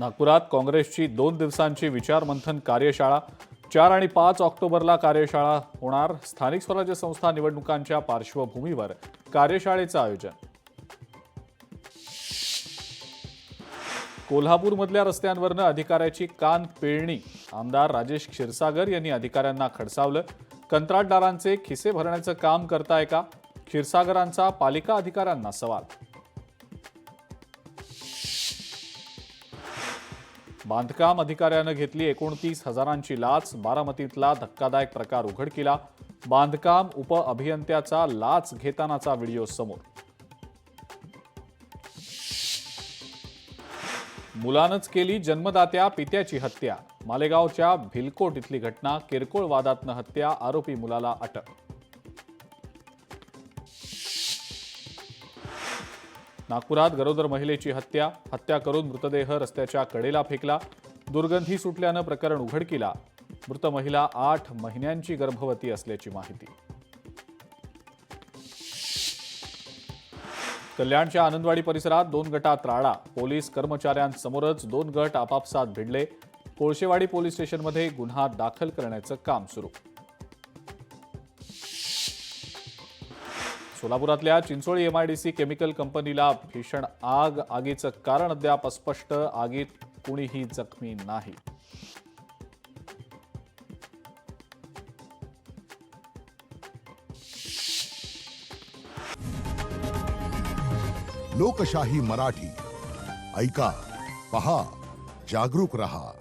नागपुरात काँग्रेसची 2 दिवसांची विचारमंथन कार्यशाळा 4 आणि 5 ऑक्टोबरला कार्यशाळा होणार। स्थानिक स्वराज्य संस्था निवडणुकांच्या पार्श्वभूमीवर कार्यशाळेचं आयोजन। कोल्हापूरमधल्या रस्त्यांवरनं अधिकाऱ्याची कान पिळणी। आमदार राजेश क्षीरसागर यांनी अधिकाऱ्यांना खडसावलं। कंत्राटदारांचे खिसे भरण्याचं काम करताय का? क्षीरसागरांचा पालिका अधिकाऱ्यांना सवाल। बांधकाम अधिकाऱ्यानं घेतली 29,000ची लाच। बारामतीतला धक्कादायक प्रकार उघडकीला। बांधकाम उपअभियंत्याचा लाच घेतानाचा व्हिडिओ समोर। मुलानंच केली जन्मदात्या पित्याची हत्या। मालेगावच्या भिलकोट इथली घटना। किरकोळ वादातनं हत्या। आरोपी मुलाला अटक। नागपुरात गरोदर महिलेची हत्या करून मृतदेह रस्त्याच्या कडेला फेकला। दुर्गंधी सुटल्यानं प्रकरण उघडकीला। मृत महिला 8 महिन्यांची गर्भवती असल्याची माहिती। कल्याणच्या आनंदवाडी परिसरात 2 गटात राडा। पोलीस कर्मचाऱ्यांसमोरच 2 गट आपापसात भिडले। कोळशेवाडी पोलीस स्टेशनमध्ये गुन्हा दाखल करण्याचं काम सुरू। सोलापुरातल्या चिंचोळी एमआयडीसी केमिकल कंपनीला भीषण आग। आगीचं कारण अद्याप अस्पष्ट। आगीत कुणीही जखमी नाही। लोकशाही मराठी ऐका, पहा, जागरूक रहा।